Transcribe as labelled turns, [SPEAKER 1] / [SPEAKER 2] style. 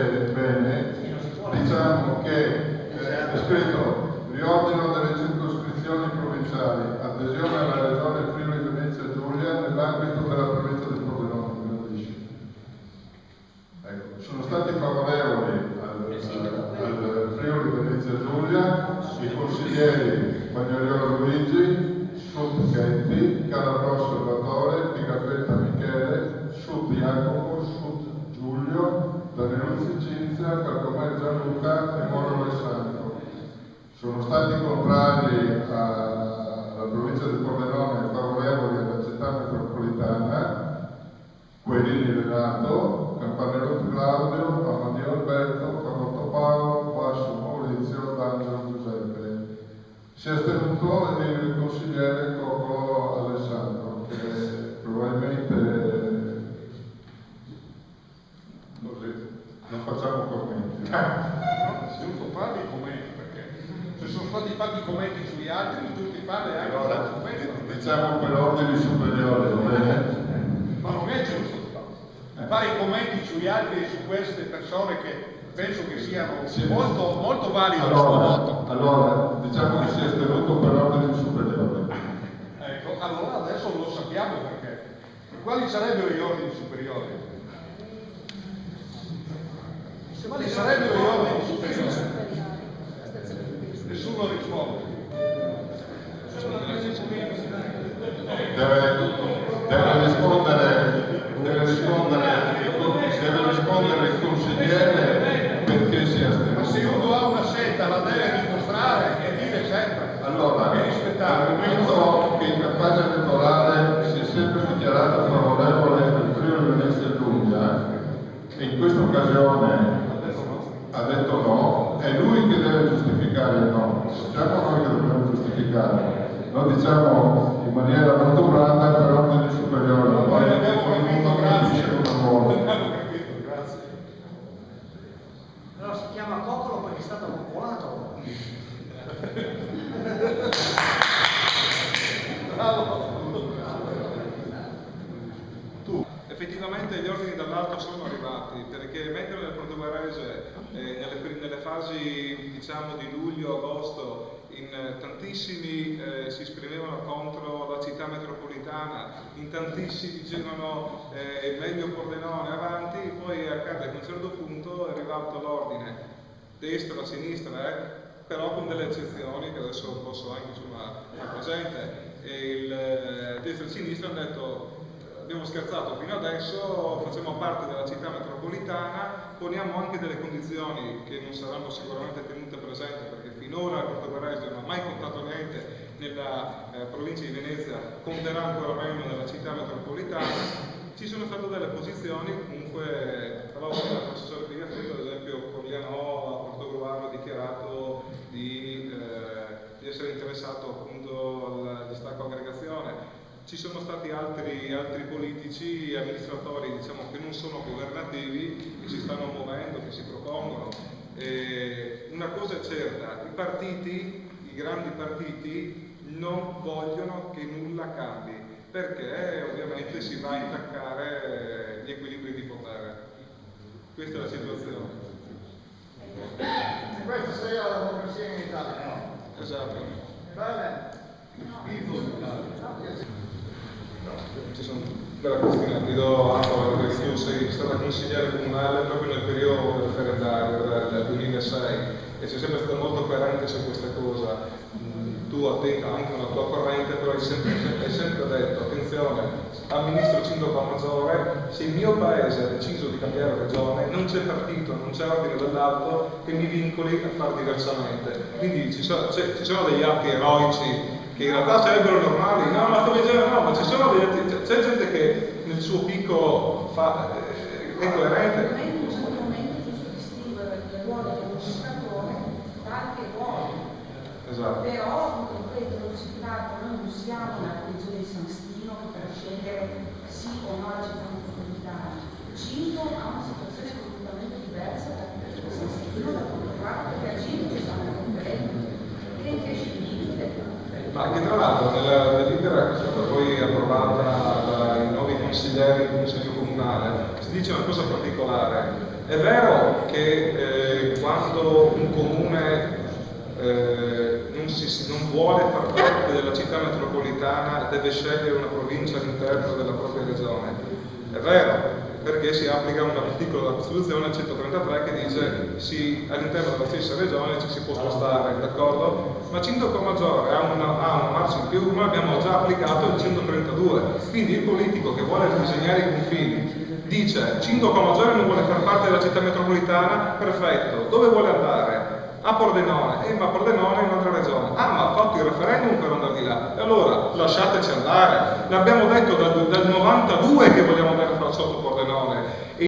[SPEAKER 1] Bene, diciamo che è scritto riordino delle circoscrizioni provinciali, adesione alla regione Friuli Venezia Giulia nell'ambito della provincia del Pordenone. Ecco, sono stati favorevoli al Friuli Venezia Giulia i consiglieri Magnoliolo Luigi, Sud Chetti, Calabrò Salvatore, Pigafetta Michele, Sud Jacopo, Sud Giulio, Danieluzzi Cinzia, Calcomai Gianluca e Moro Alessandro. Sono stati contrari alla provincia del Pordenone e favorevoli alla città metropolitana Querini Renato, Campanello Claudio, Amadio Alberto, Carlotto Paolo, Basso Maurizio, D'Angelo Giuseppe. Si è astenuto il consigliere Coccolo Alessandro, che probabilmente non facciamo commenti.
[SPEAKER 2] Se uno fa dei commenti, perché se sono stati fatti commenti sugli altri, tutti fanno anche
[SPEAKER 1] allora, diciamo per ordini superiori, va bene?
[SPEAKER 2] Ma non è giusto fare i commenti sugli altri e su queste persone che penso che siano molto validi il suo voto.
[SPEAKER 1] Allora, diciamo che si è tenuto per ordini superiori.
[SPEAKER 2] Ecco, allora adesso lo sappiamo perché. Quali sarebbero gli ordini superiori? Quali sarebbero gli ordini superiori? Nessuno risponde.
[SPEAKER 1] Deve rispondere il consigliere perché si è astenuto.
[SPEAKER 2] Ma se uno ha una scelta la deve dimostrare e dire sempre.
[SPEAKER 1] Allora,
[SPEAKER 2] e rispettare.
[SPEAKER 1] visto che in campagna elettorale si è sempre dichiarato favorevole al Friuli Venezia Giulia e in questa occasione ha detto no, è lui che deve giustificare il no. Diciamo noi che dobbiamo giustificare. Noi diciamo in maniera molto blanda per ordini superiori.
[SPEAKER 2] Poi abbiamo capito, grazie.
[SPEAKER 3] Grazie. Allora si chiama Coccolo perché è stato coccolato.
[SPEAKER 4] Effettivamente gli ordini dall'alto sono arrivati, perché mentre nel Portoghese nelle fasi diciamo di luglio, agosto, in tantissimi si esprimevano contro la città metropolitana, in tantissimi dicevano meglio Pordenone avanti, poi accade che a un certo punto è arrivato l'ordine destra, sinistra, però con delle eccezioni che adesso posso anche far presente. Il destra e sinistra hanno detto abbiamo scherzato fino adesso, facciamo parte della città metropolitana, poniamo anche delle condizioni che non saranno sicuramente tenute presenti perché finora il Portoghese non ha mai contato niente nella provincia di Venezia, conterà ancora meno nella città metropolitana. Ci sono state delle posizioni, comunque, però l'assessore Pigafetta, ad esempio, Corliano a Portogruaro ha dichiarato di essere interessato appunto al distacco aggregazione. Ci sono stati altri politici, amministratori diciamo, che non sono governativi, che si stanno muovendo, che si propongono. Una cosa è certa, i partiti, i grandi partiti, non vogliono che nulla cambi, perché ovviamente si va a intaccare gli equilibri di potere. Questa è la situazione.
[SPEAKER 2] E questa sia la democrazia in Italia, no?
[SPEAKER 4] Esatto.
[SPEAKER 2] Bene.
[SPEAKER 4] Ci sono della questione, ti do atto perché tu sei stata consigliere comunale proprio nel periodo referendario del 2006 e sei sempre stata molto coerente su questa cosa. Tu attenta anche una tua corrente, però hai sempre detto, attenzione, amministro sindaco maggiore, se il mio paese ha deciso di cambiare regione, non c'è partito, non c'è ordine dall'alto che mi vincoli a far diversamente. Quindi ci sono degli atti eroici che in realtà sarebbero normali, no, ma come dire, no, ma ci sono c'è gente che nel suo picco è coerente.
[SPEAKER 5] In questo momento è giusto distinguere il ruolo dell'amministratore dal che ruolo.
[SPEAKER 4] Esatto.
[SPEAKER 5] Però, ripeto, non si tratta, noi non siamo nella condizione di San Stino per scegliere sì o no alla città metropolitana. Cinto ha una situazione completamente diversa da San Stino, da Portogruaro, perché a Cinto ci stanno conferendo che cresce il limite.
[SPEAKER 4] Ma che tra l'altro nella delibera che è stata poi approvata dai 9 consiglieri di consiglio comunale, si dice una cosa particolare. È vero che quando un comune non vuole far parte della città metropolitana deve scegliere una provincia all'interno della propria regione. È vero, perché si applica un articolo della Costituzione, il 133, che dice all'interno della stessa regione ci si può spostare, d'accordo? Ma Sindaco Maggiore ha una marcia in più, noi abbiamo già applicato il 132, quindi il politico che vuole disegnare i confini dice Sindaco Maggiore non vuole far parte della città metropolitana, perfetto, dove vuole andare? A Pordenone, ma Pordenone è un'altra regione. Ma ha fatto il referendum per andare di là. E allora lasciateci andare. L'abbiamo detto dal 92 che vogliamo andare a fare sotto Pordenone.